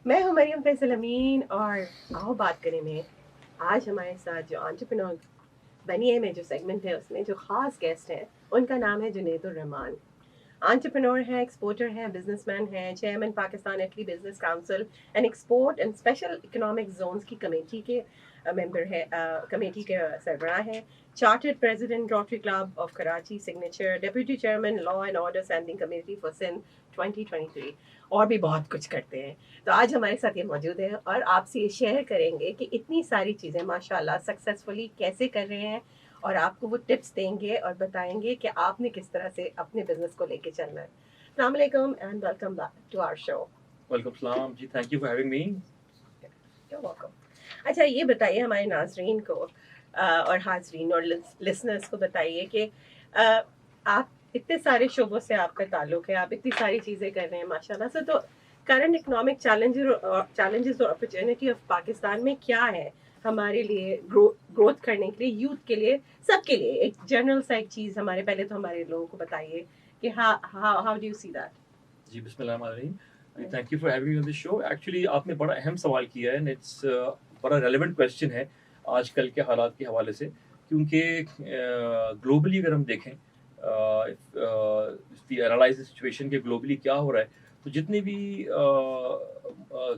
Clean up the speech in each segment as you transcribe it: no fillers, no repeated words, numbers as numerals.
میں ہوں مریم فیصل امین اور آؤ بات کریں میں آج ہمارے ساتھ جو انٹرپرینور بنی ہے میں جو سیگمنٹ ہے اس میں جو خاص گیسٹ ہیں ان کا نام ہے جنید الرحمان. انٹرپرینور ہے, ایکسپورٹر ہے, بزنس مین ہے, chairman Pakistan Italy business council and export and special economic zones کی کمیٹی کے ممبر ہے, کمیٹی کے سربراہ ہیں, chartered president Rotary club of Karachi signature, deputy chairman law and order standing committee for Sindh 2023 اور بھی بہت کچھ کرتے ہیں. تو آج ہمارے ساتھ یہ موجود ہیں اور آپ سے یہ شیئر کریں گے کہ اتنی ساری چیزیں ماشاء اللہ سکسیزفلی کیسے کر رہے ہیں اور آپ کو وہ ٹپس دیں گے اور بتائیں گے کہ آپ نے کس طرح سے اپنے بزنس کو لے کے چلنا ہے. السلام علیکم and welcome back to our show. Welcome السلام جی, thank you for having me. You welcome. اچھا یہ بتائیے ہمارے ناظرین کو اور حاضرین اور لسنرس کو بتائیے کہ آپ اتنے سارے شعبوں سے آپ کا تعلق ہے, آپ اتنی ساری چیزیں کر رہے ہیں ماشاء اللہ سے, تو کرنٹ اکنامک چیلنجز اور اپرچونیٹی آف پاکستان میں کیا ہے ہمارے لیے گروتھ کرنے کے لیے, یوتھ کے لیے, سب کے لیے؟ ایک جنرل سا ایک چیز ہمارے پہلے تو ہمارے لوگوں کو بتائیے کہ how do you see that. جی بسم اللہ الرحمن الرحیم. Thank you for having me on this show. Actually آپ نے بڑا اہم سوال کیا ہے اینڈ اٹس بڑا ریلیونٹ کویسچن ہے آج کل کے حالات کے حوالے سے, کیونکہ گلوبلی اگر ہم دیکھیں انالائز سچویشن کے گلوبلی کیا ہو رہا ہے, تو جتنی بھی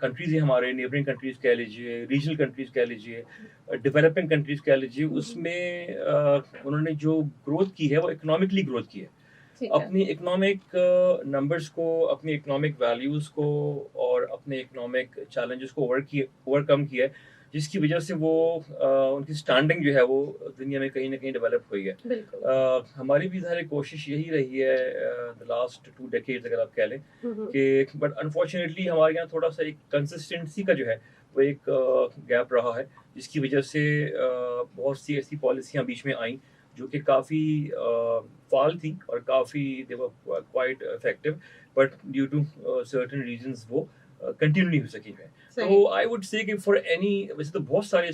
کنٹریز ہیں ہمارے نیبرنگ کنٹریز کہہ لیجیے, ریجنل کنٹریز کہہ لیجیے, ڈیولپنگ کنٹریز کہہ لیجیے, اس میں انہوں نے جو گروتھ کی ہے وہ اکنامکلی گروتھ کی ہے. اپنی اکنامک نمبرس کو, اپنی اکنامک ویلیوز کو اور اپنے اکنامک چیلنجز کو اوور کم کیا ہے, جس کی وجہ سے وہ ان کی اسٹینڈنگ جو ہے وہ دنیا میں کہیں نہ کہیں ڈیولپ ہوئی ہے. ہماری بھی ظاہر کوشش یہی رہی ہے لاسٹ 2 decades اگر آپ کہہ لیں کہ, بٹ انفارچونیٹلی ہمارے یہاں تھوڑا سا ایک کنسسٹنسی کا جو ہے وہ ایک گیپ رہا ہے, جس کی وجہ سے بہت سی ایسی پالیسیاں بیچ میں آئیں جو کہ کافی فعال تھیں اور کافی they were quite effective, but due to certain reasons وہ کنٹینیو نہیں ہو سکی ہیں. تو آئی وڈ سے کہ فار اینی, ویسے تو بہت سارے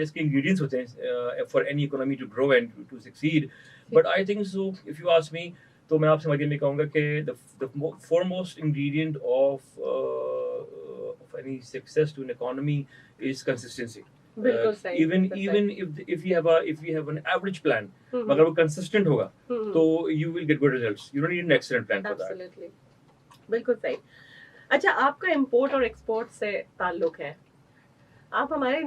اس کے انگریڈینٹس ہوتے ہیں for any economy to grow and to succeed, but I think so if you ask me, تو میں آپ سے مجھے میں کہوں گا کہ the foremost ingredient of any success to an economy is consistency. Even if you have an average plan, اگر وہ consistent ہوگا تو you will get good results. You don't need an excellent plan for that. بالکل صحیح. اچھا آپ کا import اور ایکسپورٹ سے تعلق ہے, آپ ہمارے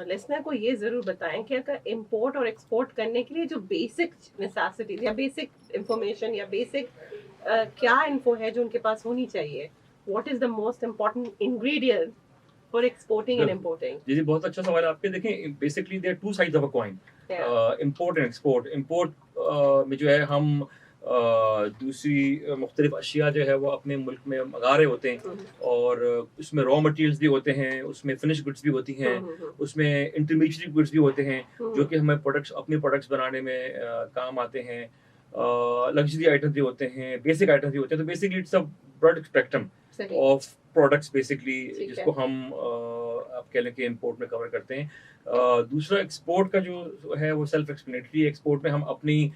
لسنر کو یہ ضرور بتائیں کہ اگر امپورٹ اور ایکسپورٹ کرنے کے لیے جو بیسک نیسیسٹیز یا بیسک انفارمیشن یا بیسک کیا انفو ہے جو ان کے پاس ہونی چاہیے, what is the most important ingredient for exporting and importing. جی بہت اچھا سوال ہے آپ کے. دیکھیں basically there 2 sides of a coin, import and export. Import میں جو ہے ہم دوسری مختلف اشیاء جو ہے وہ اپنے ملک میں منگا رہے ہوتے ہیں, اور اس میں را مٹیریلس بھی ہوتے ہیں, اس میں فنش گڈس بھی ہوتی ہیں, اس میں انٹرمیڈیٹ گڈس بھی ہوتے ہیں جو کہ ہمیں اپنے پروڈکٹس بنانے میں کام آتے ہیں, لگژری آئٹمس بھی ہوتے ہیں, بیسک آئٹمس بھی ہوتے ہیں. تو basically it's a broad spectrum of products basically جس کو ہم آپ کہہ لیں کہ امپورٹ میں کور کرتے ہیں. دوسرا ایکسپورٹ کا جو ہے وہ سیلف ایکسپلینیٹری. ایکسپورٹ میں ہم اپنی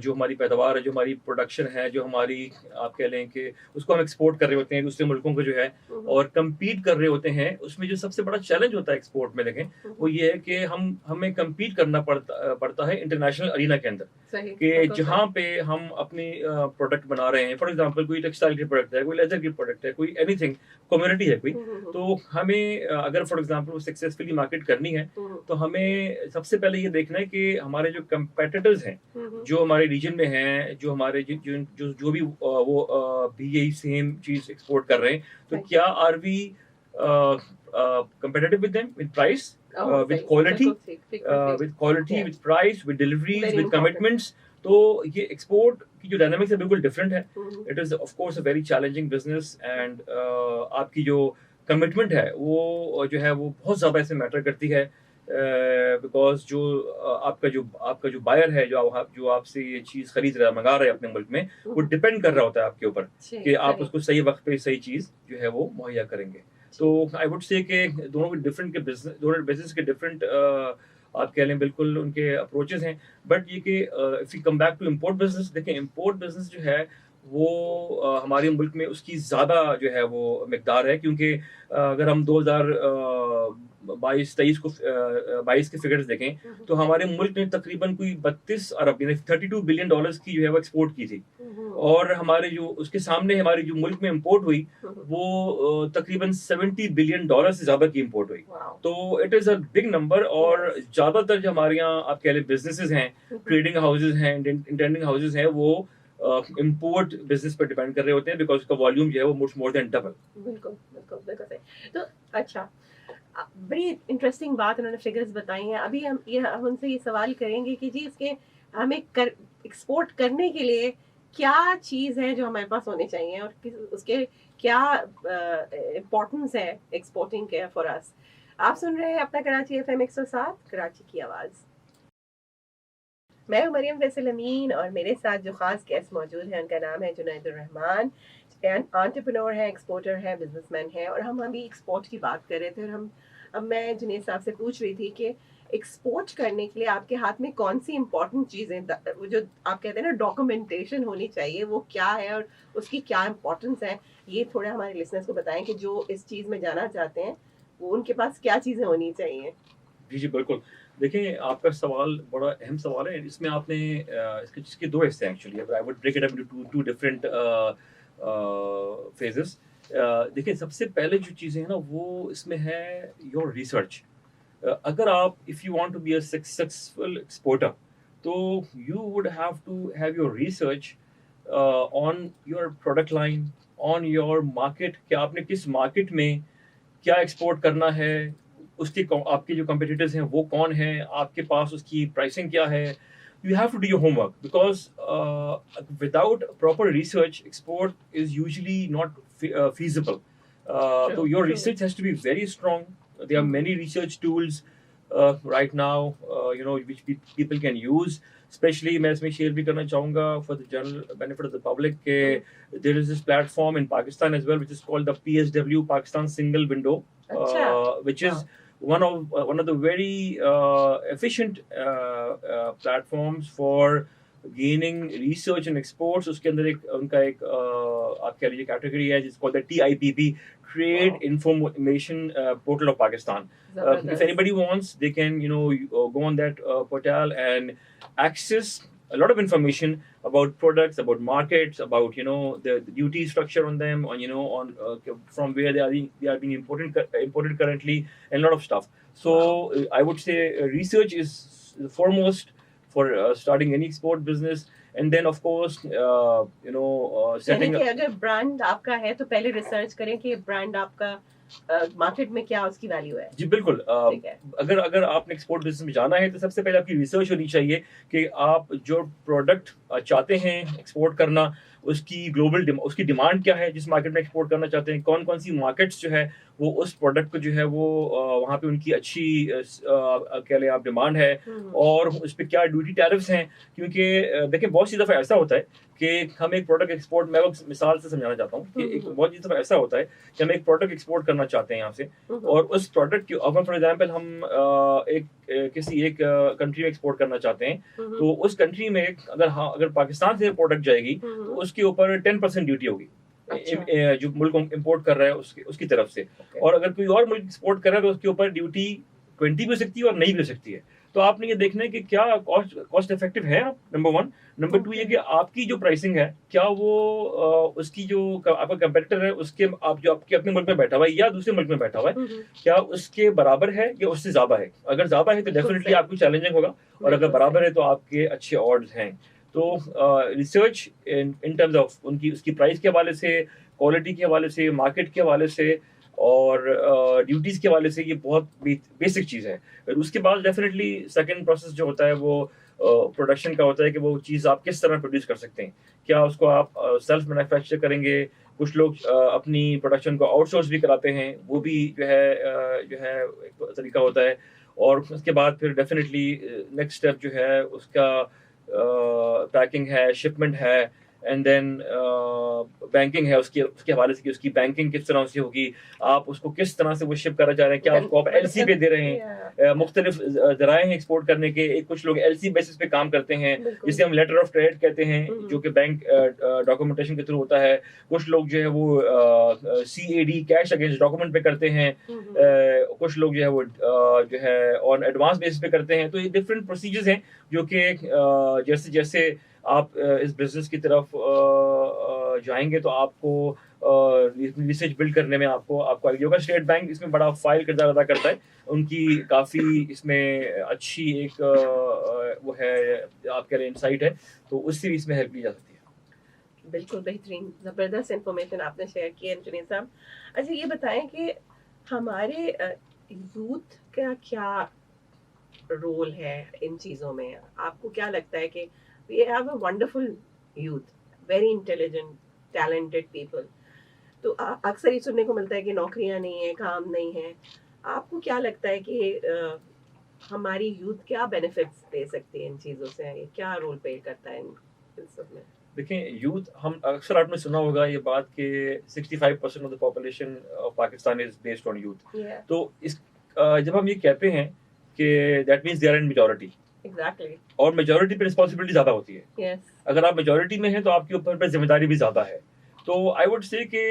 جو ہماری پیداوار ہے, جو ہماری پروڈکشن ہے, جو ہماری آپ کہہ لیں کہ اس کو ہم ایکسپورٹ کر رہے ہوتے ہیں دوسرے ملکوں کو جو ہے, اور کمپیٹ کر رہے ہوتے ہیں. اس میں جو سب سے بڑا چیلنج ہوتا ہے ایکسپورٹ میں دیکھیں وہ یہ ہے کہ ہمیں کمپیٹ کرنا پڑتا ہے انٹرنیشنل ارینا کے اندر, کہ جہاں پہ ہم اپنی پروڈکٹ بنا رہے ہیں. فار ایگزامپل کوئی ٹیکسٹائل کی پروڈکٹ ہے, کوئی لیدر کی پروڈکٹ ہے, کوئی اینی تھنگ کمیونٹی ہے کوئی, تو ہمیں اگر فار ایگزامپل وہ سکسیزفلی مارکیٹ کرنی ہے تو ہمیں سب سے پہلے یہ دیکھنا ہے کہ ہمارے جو کمپیٹیٹرز ہیں جو ہمارے ریجن میں ہیں, جو ہمارے جو بھی وہ بھی یہی سیم چیز ایکسپورٹ کر رہے ہیں, تو کیا are we competitive with them with price, with quality, with price, with deliveries, with commitments. تو یہ ایکسپورٹ کی جو ڈائنامکس ہے بالکل ڈفرینٹ ہے. It is of course a very challenging business, and آپ کی جو کمٹمنٹ ہے وہ جو ہے وہ بہت زیادہ اس میں میٹر کرتی ہے, بیکاز جو آپ کا جو بائر ہے, جو آپ سے یہ چیز خرید رہا ہے, منگا رہا ہے اپنے ملک میں, وہ ڈپینڈ کر رہا ہوتا ہے آپ کے اوپر کہ آپ اس کو صحیح وقت پہ صحیح چیز جو ہے وہ مہیا کریں گے. تو آئی وڈ سے کہ دونوں بزنس کے ڈفرینٹ آپ کہہ لیں بالکل ان کے اپروچز ہیں. بٹ یہ کہ if you come back to import business, دیکھیں امپورٹ بزنس جو ہے وہ ہمارے ملک میں اس کی زیادہ جو ہے وہ مقدار ہے, کیونکہ اگر ہم 2022-23 کو 22 کے فگرز دیکھیں تو ہمارے ملک نے تقریباً کوئی 32 ارب یعنی $32 بلین کی جو ہے وہ ایکسپورٹ کی تھی, اور ہمارے جو اس کے سامنے ہماری جو ملک میں امپورٹ ہوئی وہ تقریباً $70 بلین سے زیادہ کی امپورٹ ہوئی. تو it is a big number, اور زیادہ تر جو ہمارے یہاں آپ کہہ لیں بزنسز ہیں, ٹریڈنگ ہاؤسز ہیں, انٹینڈنگ ہاؤسز ہیں, وہ امپورٹ بزنس پہ ڈیپینڈ کر رہے ہوتے ہیں, بیکاز اس کا والیوم جو ہے وہ مور دین ڈبل. بالکل بالکل بالکل صحیح. تو اچھا, بڑی انٹرسٹنگ بات انہوں نے فگرز بتائی ہیں. ابھی ہم ان سے یہ سوال کریں گے کہ جی اس کے ہمیں ایکسپورٹ کرنے کے لیے کیا چیز ہے جو ہمارے پاس ہونی چاہیے, اور اس کے کیا امپورٹنس ہے ایکسپورٹنگ کے فار اس. آپ سن رہے ہیں اپنا کراچی FM 107 کراچی کی آواز. میں ہوں مریم فیصل امین, اور میرے ساتھ جو خاص گیسٹ موجود ہیں ان کا نام ہے جنید الرحمان. انٹرپرینور ہے, ایکسپورٹر ہے, بزنس مین ہے, اور ہم ابھی ایکسپورٹ کی بات کر رہے تھے. اور اب میں جنید صاحب سے پوچھ رہی تھی کہ ایکسپورٹ کرنے کے لیے آپ کے ہاتھ میں کون سی امپورٹنٹ چیزیں, جو آپ کہتے ہیں نا ڈاکومنٹیشن ہونی چاہیے, وہ کیا ہے اور اس کی کیا امپورٹنس ہے, یہ تھوڑا ہمارے لسنرز کو بتائیں کہ جو اس چیز میں جانا چاہتے ہیں وہ ان کے پاس کیا چیزیں ہونی چاہیے. جی بالکل. دیکھیں آپ کا سوال بڑا اہم سوال ہے. اس میں آپ نے اس کے 2 حصے ہیں actually. I would break it up into 2 different phases. دیکھیں سب سے پہلے جو چیزیں ہیں نا وہ اس میں ہے یور ریسرچ. اگر آپ if you want to be a successful exporter تو you would have to have your research on your product line, on your market, کہ آپ نے کس مارکیٹ میں کیا ایکسپورٹ کرنا ہے, اس کے آپ کے جو کمپیٹیٹرز ہیں وہ کون ہیں, آپ کے پاس اس کی پرائسنگ کیا ہے. You have to do your homework, because without proper research export is usually not feasible. So your research has to be very strong. There are many research tools right now, which people can use. Especially میں اس میں share بھی کرنا چاہوں گا for the general benefit of the public کہ there is this platform in Pakistan as well which is called the PSW, Pakistan Single Window, which is one of the very efficient platforms for gaining research and exports. اس کے اندر ان کا ایک آپ کہہ لیجیے category ہے جس کو TIPP, Trade Information Portal of Pakistan. If anybody wants, they can go on that portal and access a lot of information about products, about markets, about the duty structure on them, on from where they are being imported currently, and a lot of stuff. So I would say research is foremost for starting any export business. And then of course setting up. اگر brand آپ کا ہے تو پہلے research کریں کہ brand آپ کا مارکیٹ میں کیا اس کی ویلیو ہے. جی بالکل. اگر آپ نے ایکسپورٹ بزنس میں جانا ہے تو سب سے پہلے آپ کی ریسرچ ہونی چاہیے کہ آپ جو پروڈکٹ چاہتے ہیں ایکسپورٹ کرنا اس کی گلوبل اس کی ڈیمانڈ کیا ہے, جس مارکیٹ میں ایکسپورٹ کرنا چاہتے ہیں کون کون سی مارکیٹس جو ہے وہ اس پروڈکٹ کو جو ہے وہ وہاں پہ ان کی اچھی کہہ لیں آپ ڈیمانڈ ہے, اور اس پہ کیا ڈیوٹی ٹیرفس ہیں. کیونکہ دیکھیں بہت سی دفعہ ایسا ہوتا ہے کہ ہم ایک پروڈکٹ ایکسپورٹ, میں مثال سے سمجھانا چاہتا ہوں کہ ایک بہت سی دفعہ ایسا ہوتا ہے کہ ہم ایک پروڈکٹ ایکسپورٹ کرنا چاہتے ہیں یہاں سے, اور اس پروڈکٹ کی فار ایگزامپل ہم کسی ایک کنٹری میں ایکسپورٹ کرنا چاہتے ہیں, تو اس کنٹری میں اگر پاکستان سے پروڈکٹ جائے گی تو اس کے اوپر 10% ڈیوٹی ہوگی جو ملک امپورٹ کر رہا ہے اس کی طرف سے, اور اگر کوئی اور ملک ایکسپورٹ کر رہا ہے تو اس کے اوپر ڈیوٹی 20 بھی ہو سکتی ہے اور نہیں بھی ہو سکتی ہے. تو آپ نے یہ دیکھنا ہے کہ کیا کاسٹ افیکٹو ہے, نمبر 1. نمبر 2 یہ کہ آپ کی جو پرائسنگ ہے کیا وہ اس کی جو آپ کا کمپیٹیٹر ہے اس کے آپ کے اپنے ملک میں بیٹھا ہوا ہے یا دوسرے ملک میں بیٹھا ہوا ہے, کیا اس کے برابر ہے یا اس سے زیادہ ہے. اگر زیادہ ہے تو ڈیفینیٹلی آپ کو چیلنجنگ ہوگا, اور اگر برابر ہے تو آپ کے اچھے آڈز ہیں. تو ریسرچ ان ٹرمز آف اس کی پرائس کے حوالے سے, کوالٹی کے حوالے سے, مارکیٹ کے حوالے سے, اور ڈیوٹیز کے حوالے سے یہ بہت بیسک چیز ہے. اس کے بعد ڈیفینیٹلی سیکنڈ پروسیس جو ہوتا ہے وہ پروڈکشن کا ہوتا ہے کہ وہ چیز آپ کس طرح پروڈیوس کر سکتے ہیں. کیا اس کو آپ سیلف مینوفیکچر کریں گے, کچھ لوگ اپنی پروڈکشن کو آؤٹ سورس بھی کراتے ہیں, وہ بھی جو ہے ایک طریقہ ہوتا ہے. اور اس کے بعد پھر ڈیفینیٹلی نیکسٹ اسٹیپ جو ہے اس کا پیکنگ ہے, شپمنٹ ہے, اینڈ دین بینکنگ ہے اس کے حوالے سے کہ اس کی بینکنگ کس طرح سے ہوگی, آپ اس کو کس طرح سے وہ شپ کرنا چاہ رہے ہیں, کیا اس کو آپ ایل سی پہ دے رہے ہیں, مختلف ذرائع ہیں ایکسپورٹ کرنے کے. کچھ لوگ ایل سی بیسس پہ کام کرتے ہیں جسے ہم لیٹر آف کریڈٹ کہتے ہیں, جو کہ بینک ڈاکومنٹیشن کے تھرو ہوتا ہے. کچھ لوگ جو ہے وہ سی اے ڈی کیش اگینسٹ ڈاکومنٹ پہ کرتے ہیں, کچھ لوگ جو ہے وہ جو ہے آن ایڈوانس بیسس پہ کرتے ہیں. تو یہ ڈفرینٹ پروسیجرز ہیں جو کہ جیسے جیسے آپ اس بزنس کی طرف جائیں گے تو آپ کو ریسرچ بلڈ کرنے میں آپ کو آئیڈیا ہوگا. اسٹیٹ بینک اس میں بڑا فائل کردار ادا کرتا ہے, ان کی کافی اس میں اچھی ایک وہ ہے آپ کہہ رہے ہیں انسائٹ ہے, تو اس سے اس میں ہیلپ لی جا سکتی ہے. بالکل بہترین زبردست انفارمیشن آپ نے شیئر کی ہے جنید صاحب. اچھا یہ بتائیں کہ ہمارے یوتھ کا کیا رول ہے ان چیزوں میں؟ آپ کو کیا لگتا ہے کہ we have a wonderful youth, very intelligent talented people, تو اکثر یہ سننے کو ملتا ہے کہ نوکریاں نہیں ہیں, کام نہیں ہے. آپ کو کیا لگتا ہے کہ ہماری یوتھ کیا بینیفٹس دے سکتی ہے ان چیزوں سے, کیا رول پلے کرتا ہے ان سب میں؟ دیکھیں یوتھ, ہم اکثر آپ نے سنا ہوگا یہ بات کہ 65% of the population of Pakistan is based on youth. تو اس جب ہم یہ کہتے ہیں کہ that means they are in majority, exactly, اور میجورٹی پہ رسپانسبلٹی زیادہ ہوتی ہے. یس, اگر آپ میجورٹی میں ہیں تو آپ کے اوپر پہ ذمہ داری بھی زیادہ ہے. تو آئی وڈ سے کہ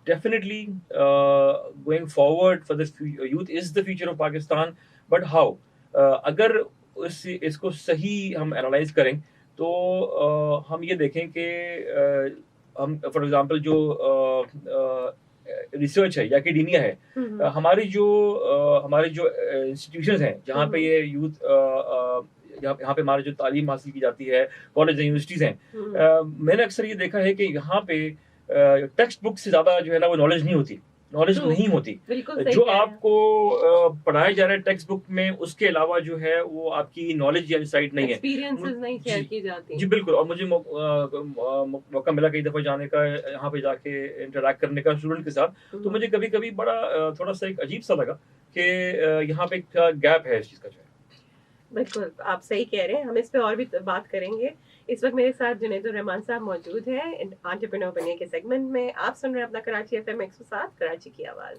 definitely going forward for the youth is the future of Pakistan. But how, اگر اس کو صحیح ہم اینالائز کریں تو ہم یہ دیکھیں کہ ہم فار ایگزامپل جو ریسرچ ہے یا اکیڈیمیا ہے, ہماری جو انسٹیٹیوشنز ہیں جہاں پہ یہ یوتھ, یہاں پہ ہماری جو تعلیم حاصل کی جاتی ہے, کالج یونیورسٹیز ہیں, میں نے اکثر یہ دیکھا ہے کہ یہاں پہ ٹیکسٹ بک سے زیادہ جو ہے نا وہ نالج نہیں ہوتی. جو آپ کو پڑھایا جا رہا ہے ٹیکسٹ بک میں, اس کے علاوہ جو ہے وہ آپ کی نالج یا انسائٹ نہیں ہے, ایکسپیرینسز نہیں شیئر کی جاتی. جی بالکل. اور مجھے موقع ملا کئی دفعہ جانے کا, یہاں پہ جا کے انٹریکٹ کرنے کا اسٹوڈنٹ کے ساتھ, تو مجھے کبھی کبھی بڑا تھوڑا سا ایک عجیب سا لگا کہ یہاں پہ ایک گیپ ہے اس چیز کا جو ہے. بالکل آپ صحیح کہہ رہے ہیں, ہم اس پہ اور بھی بات کریں گے. اس وقت میرے ساتھ جنید الرحمان صاحب موجود ہیں انٹرپرینور بننے کے سیگمنٹ میں. آپ سن رہے ہیں اپنا کراچی FM 107 کراچی کی آواز.